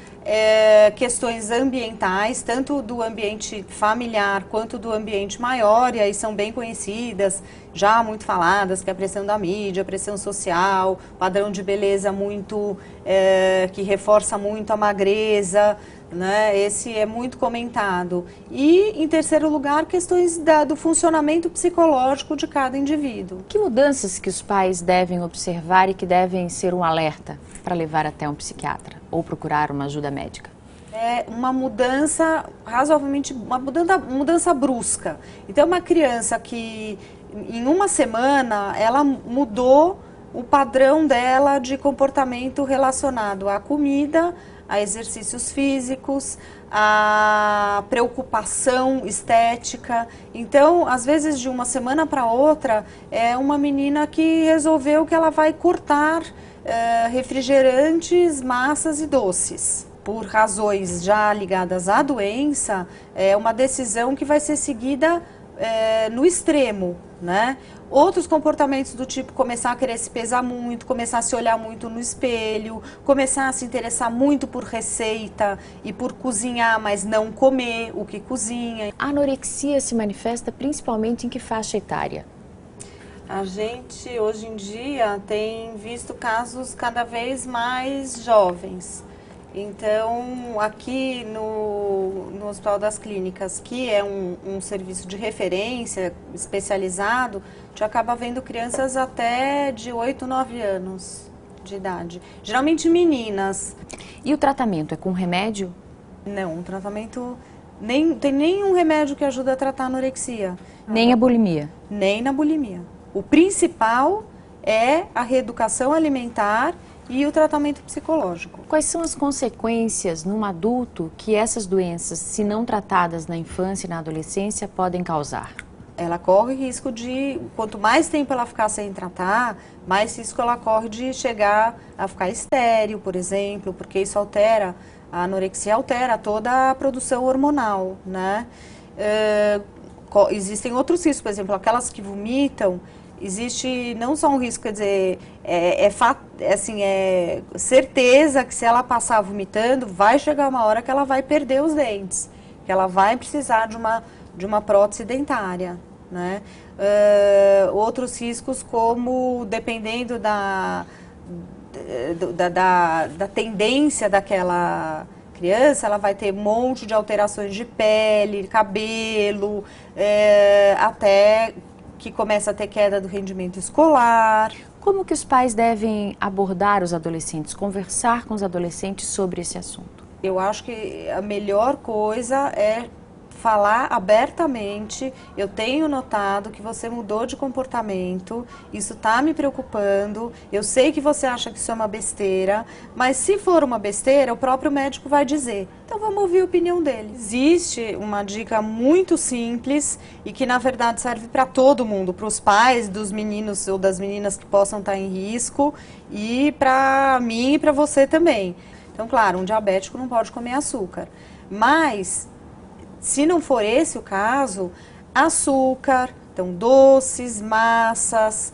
questões ambientais, tanto do ambiente familiar quanto do ambiente maior, e aí são bem conhecidas, já muito faladas, que é a pressão da mídia, a pressão social, padrão de beleza muito, que reforça muito a magreza, né? Esse é muito comentado. E, em terceiro lugar, questões do funcionamento psicológico de cada indivíduo. Que mudanças que os pais devem observar e que devem ser um alerta para levar até um psiquiatra ou procurar uma ajuda médica? É uma mudança razoavelmente, uma mudança brusca. Então, uma criança que em uma semana ela mudou o padrão dela de comportamento relacionado à comida, a exercícios físicos, a preocupação estética. Então, às vezes, de uma semana para outra, é uma menina que resolveu que ela vai cortar refrigerantes, massas e doces. Por razões já ligadas à doença, é uma decisão que vai ser seguida no extremo, né? Outros comportamentos do tipo começar a querer se pesar muito, começar a se olhar muito no espelho, começar a se interessar muito por receita e por cozinhar, mas não comer o que cozinha. A anorexia se manifesta principalmente em que faixa etária? A gente, hoje em dia, tem visto casos cada vez mais jovens. Então, aqui no Hospital das Clínicas, que é um serviço de referência especializado, a gente acaba vendo crianças até de 8, 9 anos de idade. Geralmente meninas. E o tratamento é com remédio? Não, o tratamento... tem nenhum remédio que ajuda a tratar a anorexia. Nem a bulimia? Nem na bulimia. O principal é a reeducação alimentar e o tratamento psicológico. Quais são as consequências num adulto que essas doenças, se não tratadas na infância e na adolescência, podem causar? Ela corre risco de, quanto mais tempo ela ficar sem tratar, mais risco ela corre de chegar a ficar estéril, por exemplo, porque isso altera, a anorexia altera toda a produção hormonal, né? existem outros riscos, por exemplo, aquelas que vomitam, existe não só um risco, quer dizer, é certeza que se ela passar vomitando, vai chegar uma hora que ela vai perder os dentes, que ela vai precisar de uma prótese dentária, né? Outros riscos, como dependendo da tendência daquela criança, ela vai ter um monte de alterações de pele, cabelo, até que começa a ter queda do rendimento escolar. Como que os pais devem abordar os adolescentes, conversar com os adolescentes sobre esse assunto? Eu acho que a melhor coisa é falar abertamente. Eu tenho notado que você mudou de comportamento, isso está me preocupando, eu sei que você acha que isso é uma besteira, mas se for uma besteira, o próprio médico vai dizer. Então vamos ouvir a opinião dele. Existe uma dica muito simples e que na verdade serve para todo mundo, para os pais dos meninos ou das meninas que possam estar em risco e para mim e para você também. Então, claro, um diabético não pode comer açúcar, mas se não for esse o caso, açúcar, então doces, massas,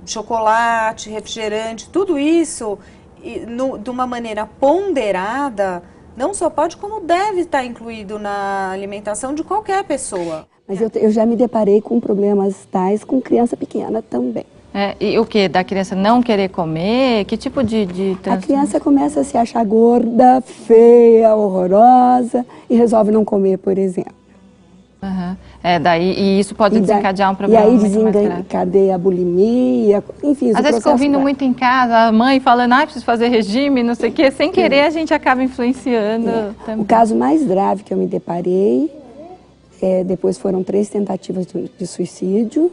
chocolate, refrigerante, tudo isso, de uma maneira ponderada, não só pode, como deve estar incluído na alimentação de qualquer pessoa. Mas eu já me deparei com problemas tais com criança pequena também. E o que? Da criança não querer comer? Que tipo de A criança começa a se achar gorda, feia, horrorosa e resolve não comer, por exemplo. E isso pode desencadear um problema muito mais grave. E aí desencadeia a bulimia, enfim. Às vezes fica ouvindo muito em casa, a mãe falando, preciso fazer regime, não sei o quê. Sem querer a gente acaba influenciando também. O caso mais grave que eu me deparei, depois foram 3 tentativas de suicídio.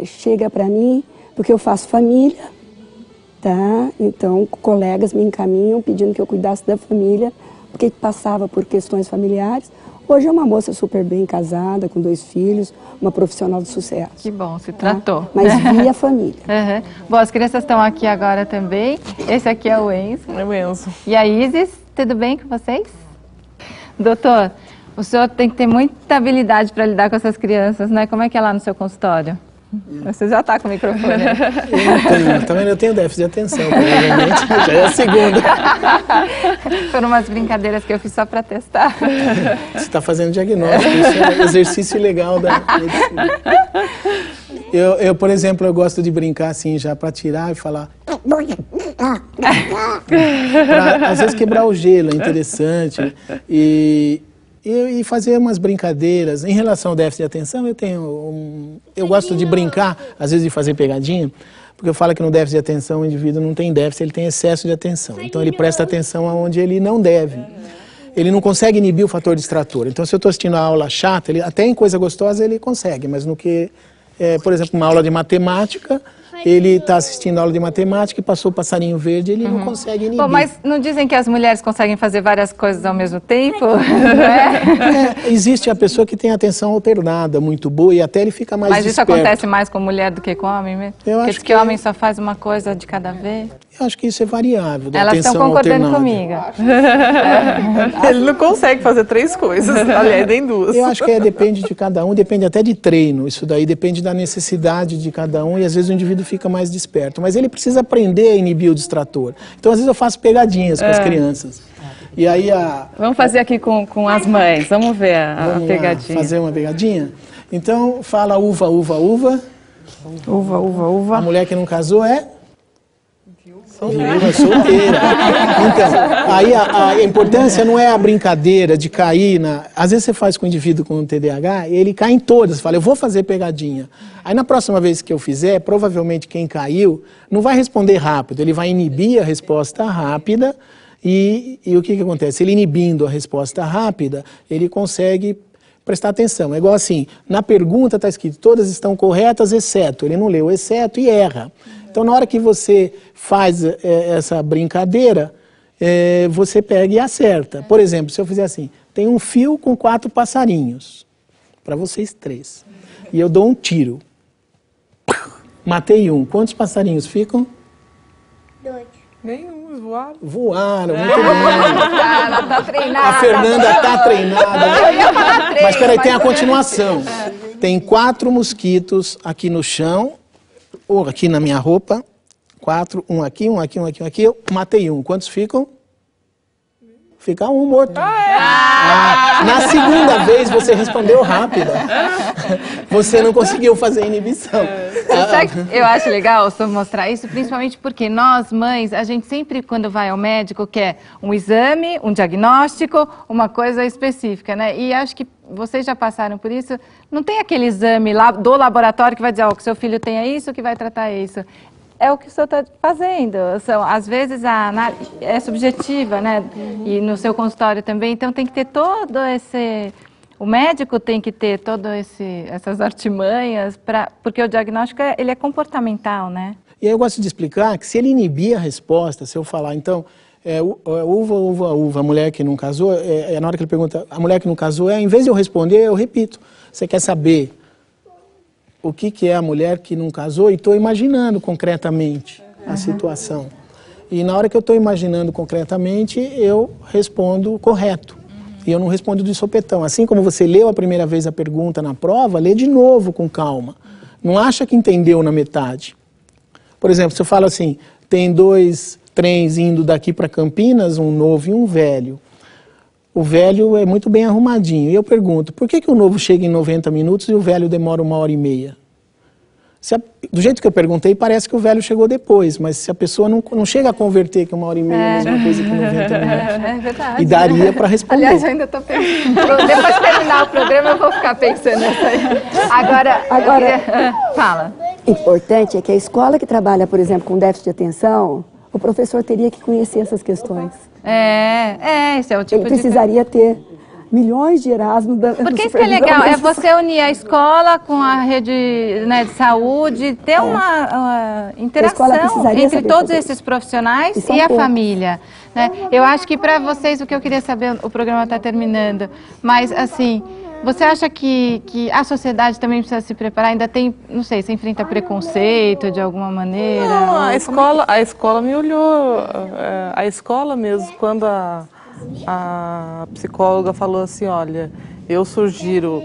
Chega para mim, porque eu faço família, tá? Então, colegas me encaminham pedindo que eu cuidasse da família, porque passava por questões familiares. Hoje é uma moça super bem casada, com 2 filhos, uma profissional de sucesso. Que bom, se tratou. Tá? Mas via família. Bom, as crianças estão aqui agora também. Esse aqui é o Enzo. É o Enzo. E a Isis, tudo bem com vocês? Doutor, o senhor tem que ter muita habilidade para lidar com essas crianças, né? Como é que é lá no seu consultório? Você já está com o microfone. Eu tenho déficit de atenção, provavelmente. Já é a segunda. Foram umas brincadeiras que eu fiz só para testar. Você está fazendo diagnóstico, isso é um exercício legal da medicina. Por exemplo, eu gosto de brincar assim, já para tirar e falar... Às vezes quebrar o gelo, é interessante. E fazer umas brincadeiras. Em relação ao déficit de atenção, eu gosto de brincar, às vezes de fazer pegadinha, porque eu falo que no déficit de atenção o indivíduo não tem déficit, ele tem excesso de atenção. Então ele presta atenção aonde ele não deve. Ele não consegue inibir o fator distrator. Então se eu estou assistindo a aula chata, até em coisa gostosa ele consegue, mas no que, por exemplo, uma aula de matemática, ele está assistindo a aula de matemática e passou o passarinho verde, ele não consegue inibir. Bom, mas não dizem que as mulheres conseguem fazer várias coisas ao mesmo tempo? Existe a pessoa que tem atenção alternada, muito boa, e até ele fica mais desperto. Mas isso acontece mais com mulher do que com homem mesmo? Eu porque acho que homem só faz uma coisa de cada vez? Eu acho que isso é variável, da Elas atenção estão concordando alternada. comigo. Ele não consegue fazer 3 coisas, aliás, nem 2. Eu acho que depende de cada um, depende até de treino. Isso daí depende da necessidade de cada um e às vezes o indivíduo fica mais desperto. Mas ele precisa aprender a inibir o distrator. Então às vezes eu faço pegadinhas com as crianças. E aí Vamos fazer aqui com as mães, vamos ver a pegadinha. Fazer uma pegadinha? Então fala uva, uva, uva. Uva, uva, uva. A mulher que não casou é... Viúva solteira. Então, aí a importância não é a brincadeira de cair na... Às vezes você faz com o indivíduo com TDAH e ele cai em todas. Você fala, eu vou fazer pegadinha. Aí na próxima vez que eu fizer, provavelmente quem caiu não vai responder rápido. Ele vai inibir a resposta rápida e o que acontece? Ele inibindo a resposta rápida, ele consegue prestar atenção. É igual assim, na pergunta está escrito, todas estão corretas, exceto. Ele não leu exceto e erra. Então, na hora que você faz essa brincadeira, você pega e acerta. Por exemplo, se eu fizer assim, tem um fio com 4 passarinhos, para vocês 3, e eu dou um tiro. Matei um. Quantos passarinhos ficam? 2. Nenhum. Eles voaram? Voaram, muito bem. Ela tá treinada. A Fernanda tá treinada. Mas peraí, tem a continuação. Tem 4 mosquitos aqui no chão, ou aqui na minha roupa. 4, um aqui, um aqui, um aqui, um aqui. Eu matei um. Quantos ficam? Fica um morto. Na segunda vez você respondeu rápido. Você não conseguiu fazer a inibição. Eu acho legal só mostrar isso, principalmente porque nós, mães, a gente sempre, quando vai ao médico, quer um exame, um diagnóstico, uma coisa específica, né? E acho que vocês já passaram por isso. Não tem aquele exame lá do laboratório que vai dizer, ó, que seu filho tenha isso, que vai tratar isso. É o que o senhor está fazendo. Às vezes a análise é subjetiva, né? E no seu consultório também. Então tem que ter todo esse... O médico tem que ter todas essas artimanhas, porque o diagnóstico ele é comportamental, né? E aí eu gosto de explicar que se ele inibir a resposta, se eu falar, então, uva, a mulher que não casou, na hora que ele pergunta, a mulher que não casou, em vez de eu responder, eu repito. Você quer saber o que é a mulher que não casou? E estou imaginando concretamente a situação. E na hora que eu estou imaginando concretamente, eu respondo correto. E eu não respondo de sopetão. Assim como você leu a primeira vez a pergunta na prova, lê de novo com calma. Não acha que entendeu na metade. Por exemplo, se eu falo assim, tem 2 trens indo daqui para Campinas, um novo e um velho. O velho é muito bem arrumadinho. E eu pergunto, por que o novo chega em 90 minutos e o velho demora 1h30? Do jeito que eu perguntei, parece que o velho chegou depois, mas se a pessoa não chega a converter que 1h30 é a mesma coisa que 90 minutos. É verdade. E daria para responder. Aliás, eu ainda estou pensando. Depois de terminar o programa, eu vou ficar pensando nisso aí. Agora fala. Importante é que a escola que trabalha, por exemplo, com déficit de atenção, o professor teria que conhecer essas questões. Esse é o tipo Ele precisaria ter milhões de Erasmus. Porque isso que é legal, é você unir a escola com a rede, né, de saúde, ter uma interação entre todos esses profissionais e a família. Né? Eu acho que para vocês, o que eu queria saber, o programa está terminando, mas assim, você acha que a sociedade também precisa se preparar? Ainda tem, não sei, você enfrenta preconceito de alguma maneira? Não, a escola me olhou, a escola mesmo, quando a psicóloga falou assim, olha, eu sugiro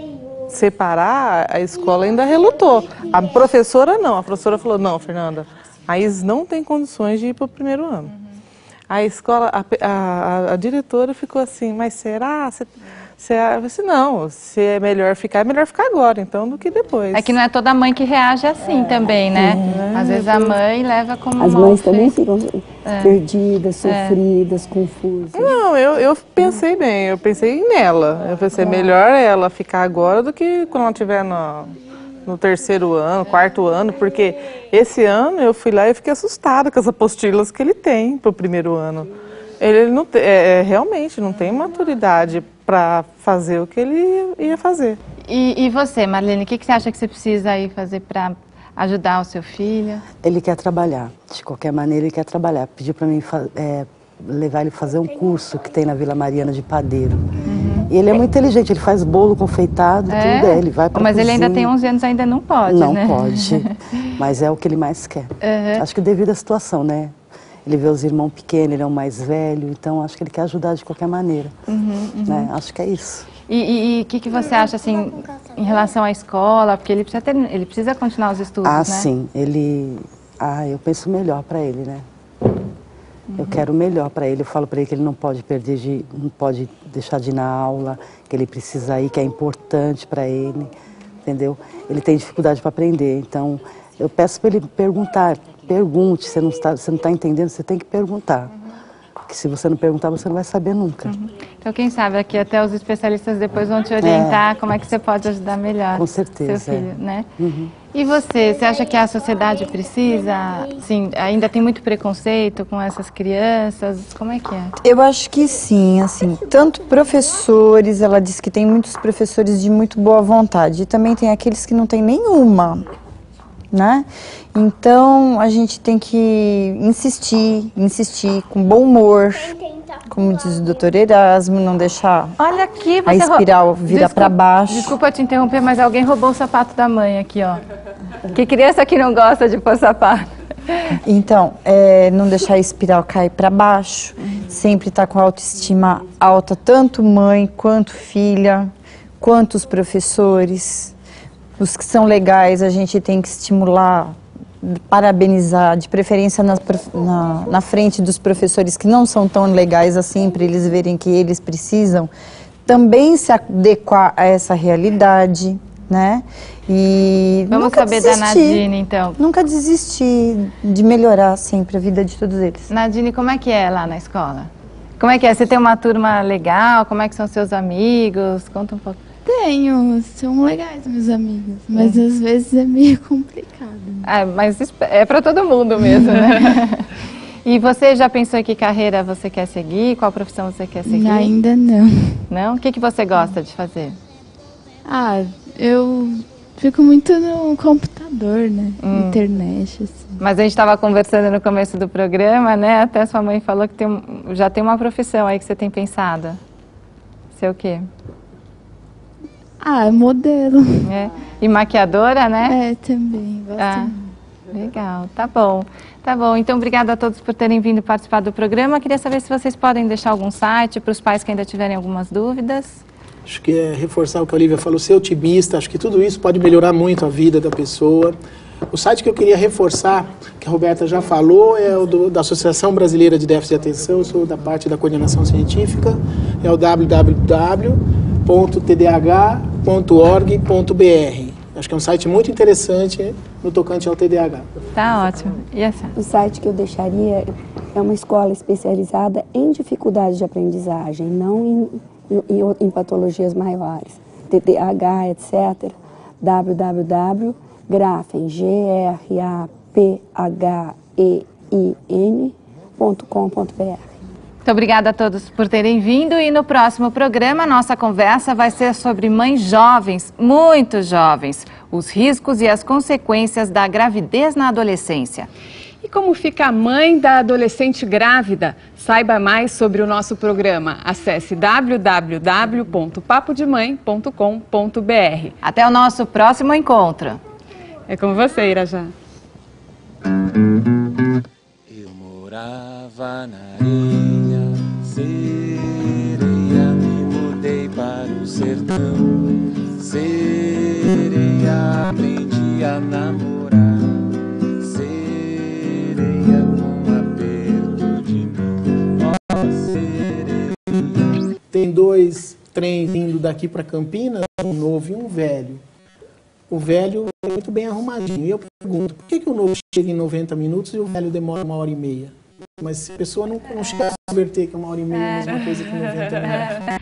separar, a escola ainda relutou. A professora não, a professora falou, não, Fernanda, a Is não tem condições de ir para o 1º ano. A escola, a diretora ficou assim, mas será? Eu disse, não, se é melhor ficar agora, então, do que depois. É que não é toda mãe que reage assim também, né? Às vezes a mãe leva como as mães também ficam perdidas, sofridas, confusas. Não, eu pensei bem, eu pensei nela. Eu pensei, melhor ela ficar agora do que quando ela estiver no 3º ano, 4º ano, porque esse ano eu fui lá e fiquei assustada com as apostilas que ele tem para o 1º ano. Ele não realmente não tem maturidade para fazer o que ele ia fazer. E você, Marlene, o que você acha que você precisa aí fazer para ajudar o seu filho? Ele quer trabalhar, de qualquer maneira ele quer trabalhar. Pediu para mim levar ele fazer um curso que tem na Vila Mariana de padeiro. E ele é muito inteligente, ele faz bolo confeitado, tudo, ele vai para Mas cozinha. Ele ainda tem 11 anos, ainda não pode, não, né? Não pode, mas é o que ele mais quer. Acho que devido à situação, né? Ele vê os irmãos pequenos, ele é o mais velho, então acho que ele quer ajudar de qualquer maneira. Né? Acho que é isso. E o que você acha, assim, em relação à escola? Porque ele precisa continuar os estudos, né? Sim. Eu penso melhor para ele, né? Eu quero o melhor para ele. Eu falo para ele que ele não pode não pode deixar de ir na aula, que ele precisa ir, que é importante para ele, entendeu? Ele tem dificuldade para aprender, então eu peço para ele pergunte, você não está entendendo, você tem que perguntar. Porque se você não perguntar, você não vai saber nunca. Então, quem sabe aqui até os especialistas depois vão te orientar como é que você pode ajudar melhor. Com certeza. Seu filho, né? E você acha que a sociedade precisa, assim, ainda tem muito preconceito com essas crianças? Como é que é? Eu acho que sim, assim, tanto professores, ela diz que tem muitos professores de muito boa vontade, e também tem aqueles que não têm nenhuma, né? Então, a gente tem que insistir com bom humor, como diz o doutor Erasmo, não deixar Olha aqui, a espiral virar para baixo. Desculpa te interromper, mas alguém roubou o sapato da mãe aqui, ó. Que criança que não gosta de pôr sapato? Então, não deixar a espiral cair para baixo, sempre estar com a autoestima alta, tanto mãe quanto filha, quanto os professores. Os que são legais a gente tem que estimular, parabenizar, de preferência na frente dos professores que não são tão legais assim, para eles verem que eles precisam também se adequar a essa realidade, né? E vamos saber da Nadine, então. Nunca desistir de melhorar sempre a vida de todos eles. Nadine, como é que é lá na escola? Como é que é? Você tem uma turma legal? Como é que são seus amigos? Conta um pouco. Tenho, são legais meus amigos, mas às vezes é meio complicado. Mas é para todo mundo mesmo, né? E você já pensou em que carreira você quer seguir? Qual profissão você quer seguir? Ainda não. Não? O que você gosta de fazer? Eu fico muito no computador, né? Internet, assim. Mas a gente estava conversando no começo do programa, né? Até sua mãe falou que já tem uma profissão aí que você tem pensado. Ser o quê? Modelo. E maquiadora, né? Também. Gosto. Legal, tá bom. Tá bom, então obrigada a todos por terem vindo participar do programa. Queria saber se vocês podem deixar algum site para os pais que ainda tiverem algumas dúvidas. Acho que é reforçar o que a Olivia falou, ser otimista, acho que tudo isso pode melhorar muito a vida da pessoa. O site que eu queria reforçar, que a Roberta já falou, é o da Associação Brasileira de Déficit de Atenção, eu sou da parte da coordenação científica, é o www.tdh.org.br. Acho que é um site muito interessante no tocante ao TDAH. Tá ótimo. E essa? O site que eu deixaria é uma escola especializada em dificuldades de aprendizagem, não em patologias maiores, TDAH, etc. www.graphen, graphein.com.br. Muito obrigada a todos por terem vindo e no próximo programa nossa conversa vai ser sobre mães jovens, muito jovens, os riscos e as consequências da gravidez na adolescência. E como fica a mãe da adolescente grávida? Saiba mais sobre o nosso programa. Acesse www.papodemãe.com.br. Até o nosso próximo encontro. É com você, Irajá. Eu morava na areia, sereia, me mudei para o sertão. Sereia, aprendi a namorar. Sereia, com aperto de mão. Oh, sereia. Tem 2 trens indo daqui para Campinas, um novo e um velho. O velho é muito bem arrumadinho. E eu pergunto, por que o novo chega em 90 minutos e o velho demora 1h30? Mas a pessoa não chega a converter que é 1h30 é a mesma coisa que 90 minutos.